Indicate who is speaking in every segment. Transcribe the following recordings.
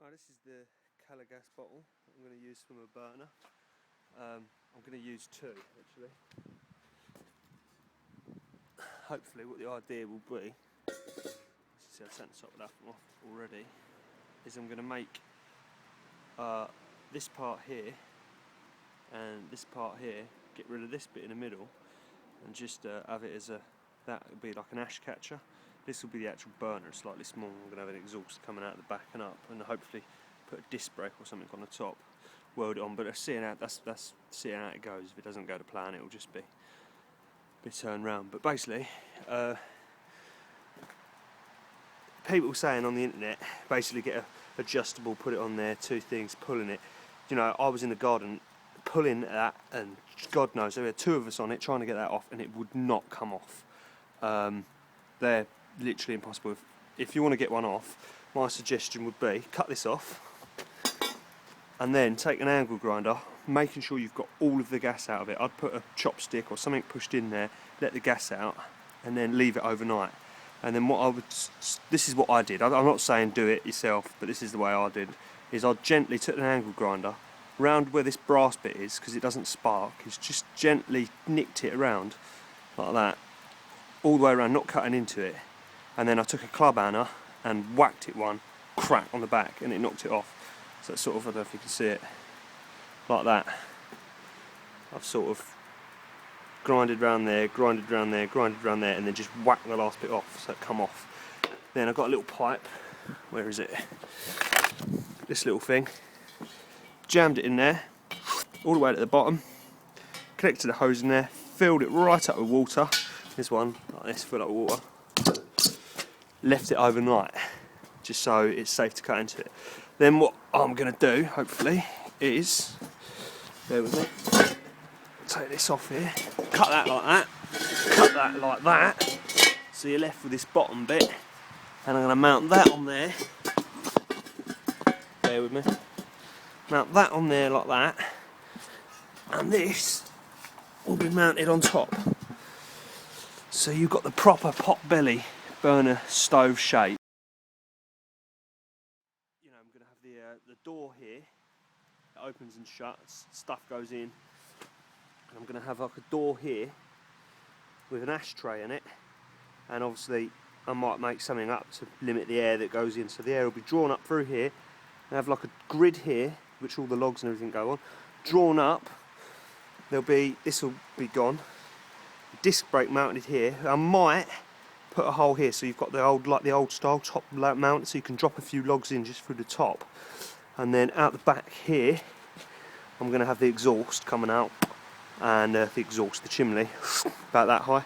Speaker 1: Right, this is the calor gas bottle I'm going to use from a burner. I'm going to use two actually. Hopefully what the idea will be, see I've sent the top of that one off already, is I'm going to make this part here and this part here, get rid of this bit in the middle and just have it as that would be like an ash catcher. This will be the actual burner, slightly smaller. I'm going to have an exhaust coming out the back and up, and hopefully put a disc brake or something on the top, weld it on. But seeing out that's seeing how it goes. If it doesn't go to plan, it will just be turned round. But basically, people saying on the internet, basically get a adjustable, put it on there, two things, pulling it. You know, I was in the garden pulling that, and God knows there were two of us on it trying to get that off, and it would not come off. They're literally impossible. If you want to get one off, my suggestion would be cut this off and then take an angle grinder, making sure you've got all of the gas out of it. I'd put a chopstick or something pushed in there, let the gas out, and then leave it overnight. And then what I would, this is what I did, I'm not saying do it yourself, but this is the way I did, is I gently took an angle grinder round where this brass bit is, because it doesn't spark, is just gently nicked it around like that, all the way around, not cutting into it. And then I took a club hammer and whacked it one, crack on the back, and it knocked it off. So it's sort of, I don't know if you can see it, like that. I've sort of grinded round there, grinded round there, grinded round there, and then just whacked the last bit off, so it come off. Then I've got a little pipe, where is it? This little thing. Jammed it in there, all the way to the bottom, connected the hose in there, filled it right up with water. This one, like this, full up with water. Left it overnight, just so it's safe to cut into it. Then what I'm going to do, hopefully, is, bear with me, take this off here, cut that like that, cut that like that, so you're left with this bottom bit, and I'm going to mount that on there, bear with me, mount that on there like that, and this will be mounted on top. So you've got the proper pot belly burner stove shape. You know, I'm going to have the door here that opens and shuts, stuff goes in, and I'm going to have like a door here with an ashtray in it, and obviously I might make something up to limit the air that goes in, so the air will be drawn up through here, and have like a grid here which all the logs and everything go on, drawn up. This will be gone, disc brake mounted here. I might put a hole here so you've got the old style top mount, so you can drop a few logs in just through the top. And then out the back here I'm going to have the exhaust coming out, and the chimney about that high,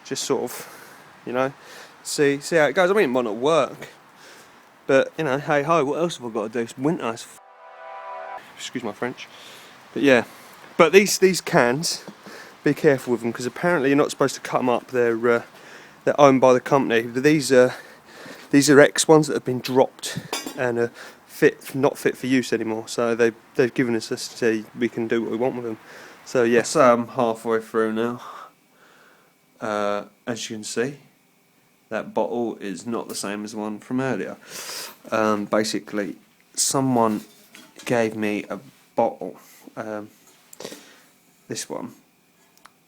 Speaker 1: just sort of, you know, see how it goes. I mean, it might not work, but you know, hey ho, what else have I got to do? It's winter, excuse my French, but yeah. But these cans, be careful with them, because apparently you're not supposed to cut them up. They're owned by the company. These are X ones that have been dropped and are not fit for use anymore. So they've given us this to say we can do what we want with them. So yes, I'm halfway through now. As you can see, that bottle is not the same as the one from earlier. Basically, someone gave me a bottle. This one.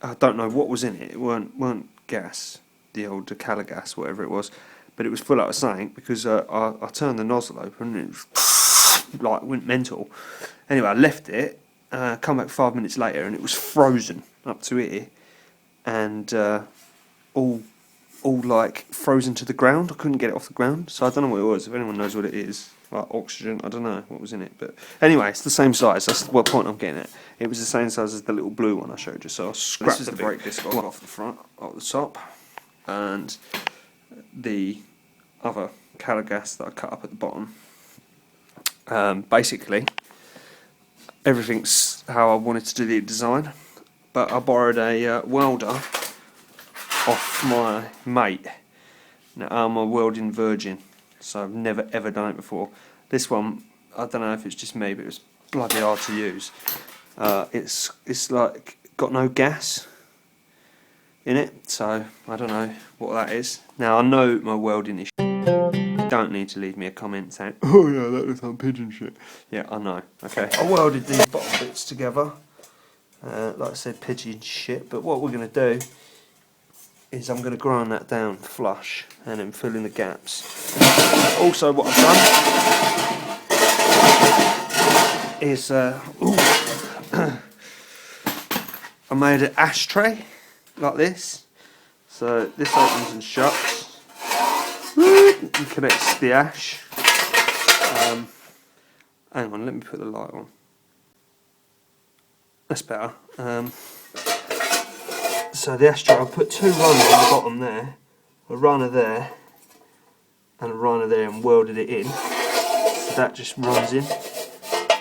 Speaker 1: I don't know what was in it. It weren't gas, the old calor gas, whatever it was, but it was full up of something, because I turned the nozzle open and it was, like, went mental. Anyway, I left it, come back 5 minutes later and it was frozen up to here, and all like frozen to the ground. I couldn't get it off the ground, so I don't know what it was. If anyone knows what it is, like oxygen, I don't know what was in it, but anyway, it's the same size. That's what point I'm getting at. It was the same size as the little blue one I showed you, so I scrapped the brake disc off the front, off the top, and the other calor gas that I cut up at the bottom. Basically, everything's how I wanted to do the design, but I borrowed a welder off my mate. Now, I'm a welding virgin, so I've never ever done it before. This one, I don't know if it's just me, but it was bloody hard to use. It's like got no gas in it, so I don't know what that is. Now, I know my welding is Don't need to leave me a comment saying, oh yeah, that looks like pigeon shit. Yeah, I know. Okay. I welded these bottom bits together. Like I said, pigeon shit. But what we're going to do is I'm going to grind that down flush and then fill in the gaps. Also, what I've done is I made an ashtray like this. So this opens and shuts and connects to the ash. Hang on, let me put the light on. That's better. So the ashtray, I'll put two runners on the bottom there, a runner there, and a runner there, and welded it in. So that just runs in,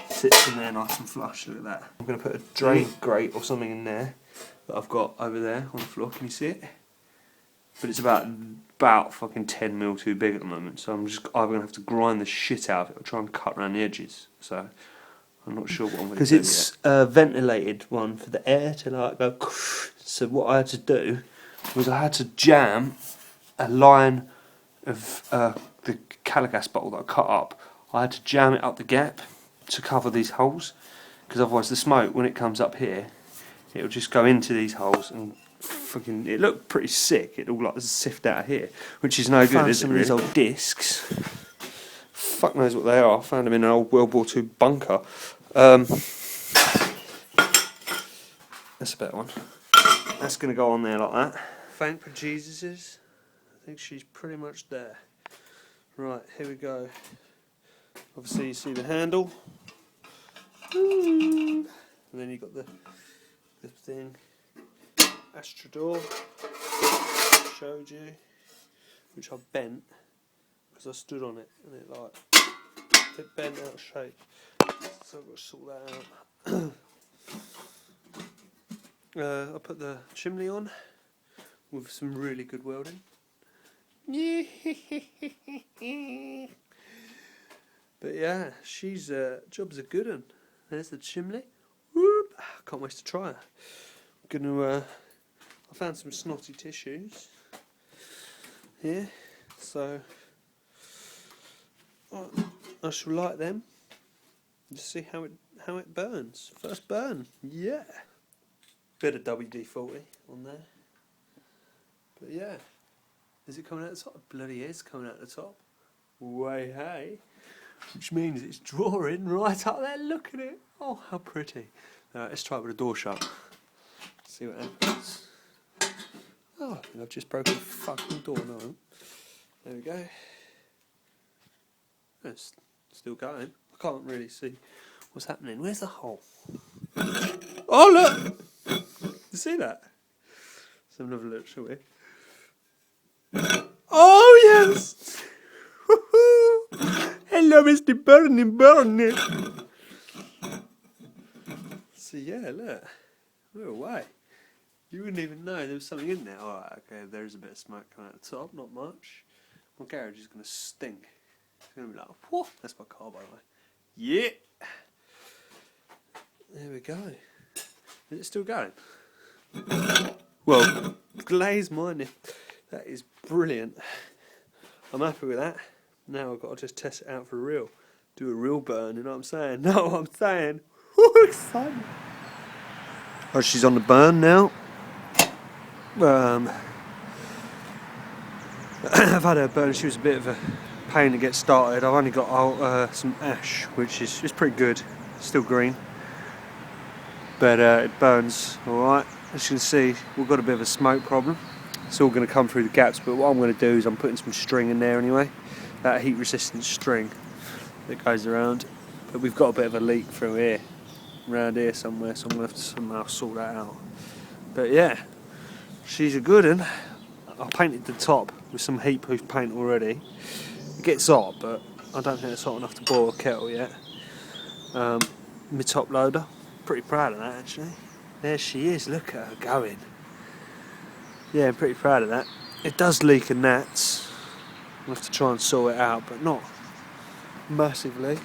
Speaker 1: sits in there nice and flush. Look at that. I'm going to put a drain grate or something in there that I've got over there on the floor. Can you see it? But it's about fucking 10 mil too big at the moment, so I'm just either going to have to grind the shit out of it or try and cut around the edges. So I'm not sure what I'm going to do. Because it's a ventilated one for the air to like go. So what I had to do was I had to jam a line of the caligas bottle that I cut up. I had to jam it up the gap to cover these holes, because otherwise the smoke, when it comes up here, it'll just go into these holes and fucking. It looked pretty sick. It all like sift out of here, which is no good. Is some of these old discs. Fuck knows what they are. I found them in an old World War II bunker. That's a better one. That's going to go on there like that. Thank for Jesus's. I think she's pretty much there. Right, here we go. Obviously you see the handle. And then you've got the thing. Astrodor. Showed you. Which I bent. Because I stood on it. And it bent out of shape. So I've got to sort that out. I put the chimney on with some really good welding. But yeah, she's job's a good one. There's the chimney. Whoop! Can't wait to try her. I'm gonna. I found some snotty tissues here, so I shall light them. Just see how it burns. First burn, yeah. Bit of WD-40 on there. But yeah. Is it coming out the top? It bloody is coming out the top. Way hey. Which means it's drawing right up there. Look at it. Oh, how pretty. Let's try it with the door shut. See what happens. Oh, I think I've just broken the fucking door. No. There we go. It's still going. I can't really see what's happening. Where's the hole? Oh, look! You see that? Let's have another look, shall we? Oh, yes! Hello, Mr. Burning. So, yeah, look. We're away. You wouldn't even know there was something in there. Alright, okay, there's a bit of smoke coming out the top, not much. My garage is going to stink. It's going to be like, whoa, that's my car, by the way. Yeah! There we go. Is it still going? Well, glaze mine. That is brilliant. I'm happy with that. Now I've got to just test it out for real. Do a real burn, you know what I'm saying? Know what I'm saying? Woo, excited. Oh, she's on the burn now. I've had her burn. She was a bit of a pain to get started. I've only got some ash, which is pretty good. Still green. But it burns alright. As you can see, we've got a bit of a smoke problem. It's all going to come through the gaps, but what I'm going to do is I'm putting some string in there anyway. That heat resistant string that goes around. But we've got a bit of a leak through here, around here somewhere, so I'm going to have to somehow sort that out. But yeah, she's a good one. I painted the top with some heat proof paint already. It gets hot, but I don't think it's hot enough to boil a kettle yet. My top loader, pretty proud of that actually. There she is, look at her going. Yeah, I'm pretty proud of that. It does leak a gnats. I'll have to try and sort it out, but not massively.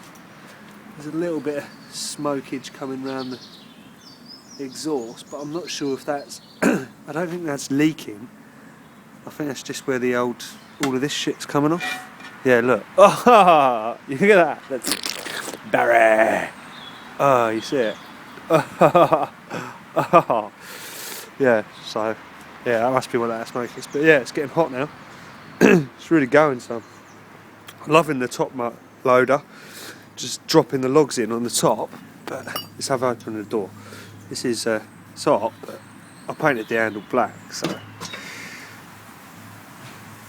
Speaker 1: There's a little bit of smokage coming round the exhaust, but I'm not sure if that's... I don't think that's leaking. I think that's just where the old all of this shit's coming off. Yeah, look. Oh, you look at that. That's Barry. Oh, you see it? Oh, yeah. So, yeah, that must be what that smoke is. But yeah, it's getting hot now. It's really going some. Loving the top loader. Just dropping the logs in on the top. But let's have open the door. This is it's hot, but I painted the handle black, so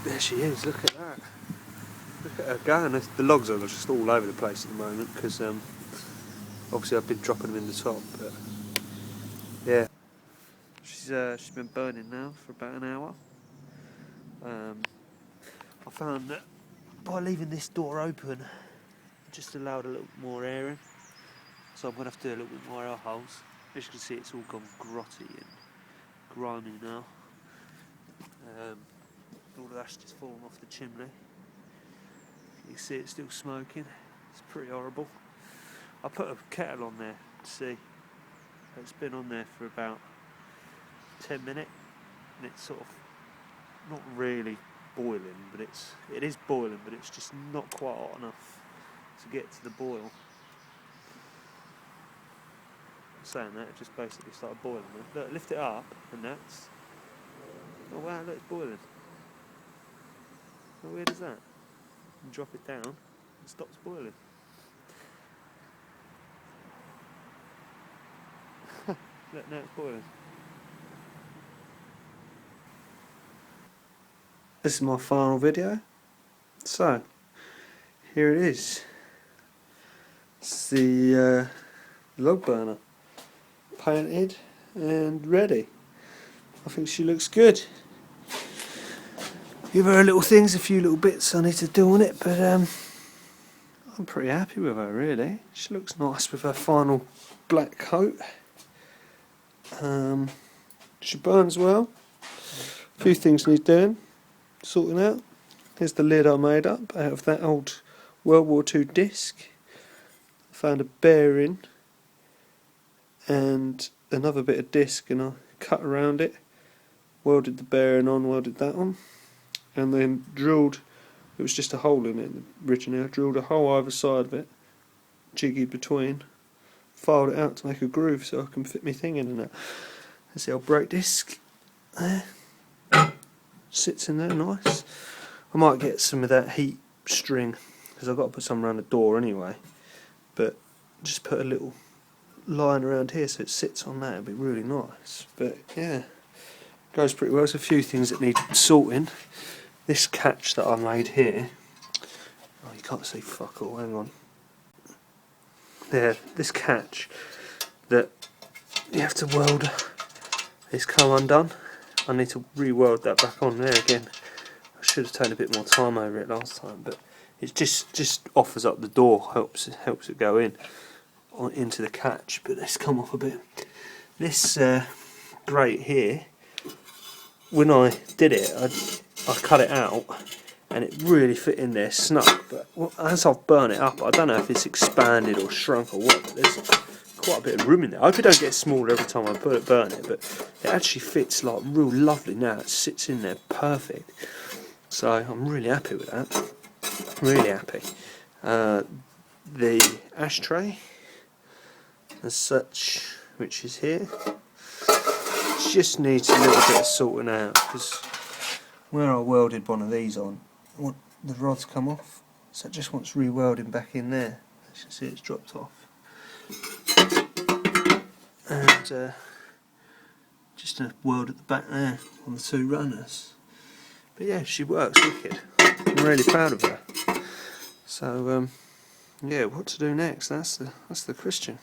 Speaker 1: there she is. Look at that. Look at her going. The logs are just all over the place at the moment because obviously I've been dropping them in the top. But yeah, she's been burning now for about an hour. I found that by leaving this door open, it just allowed a little more air in. So I'm going to have to do a little bit more air holes. As you can see, it's all gone grotty and grimy now. All of that's just fallen off the chimney. You can see it's still smoking. It's pretty horrible. I put a kettle on there to see. It's been on there for about 10 minutes, and it's sort of not really boiling, but it is boiling, but it's just not quite hot enough to get to the boil. Saying that, it just basically started boiling. Look, lift it up, and that's. Oh wow, look, it's boiling. How weird is that? And drop it down, it stops boiling. Look, now it's boiling. This is my final video. So, here it is. It's the log burner. Painted and ready. I think she looks good. Give her a little things, a few little bits I need to do on it, but I'm pretty happy with her really. She looks nice with her final black coat. She burns well. A few things need doing, sorting out. Here's the lid I made up out of that old World War II disc. I found a bearing and another bit of disc, and I cut around it, welded the bearing on, welded that on, and then drilled. It was just a hole in it originally. I drilled a hole either side of it, jiggied between, filed it out to make a groove so I can fit my thing in and that. There's the old brake disc there, sits in there nice. I might get some of that heat string because I've got to put some around the door anyway, but just put a little line around here so it sits on that. It'd be really nice. But yeah, goes pretty well. There's a few things that need sorting. This catch that I made here, oh, you can't see fuck all, hang on. There, this catch that you have to weld is come undone. I need to re-weld that back on there again. I should have taken a bit more time over it last time, but it just offers up the door, helps it go in into the catch. But let's come off a bit. This grate here, when I did it, I cut it out and it really fit in there snug, but as I've burnt it up, I don't know if it's expanded or shrunk or what, but there's quite a bit of room in there. I hope it don't get smaller every time I burn it, but it actually fits like real lovely now. It sits in there perfect, so I'm really happy with that. Really happy. The ashtray as such, which is here, just needs a little bit of sorting out, because where I welded one of these on, the rods come off, so it just wants re-welding back in there. As you can see, it's dropped off. And just a weld at the back there on the two runners. But yeah, she works wicked. I'm really proud of her. So yeah, what to do next? That's the question.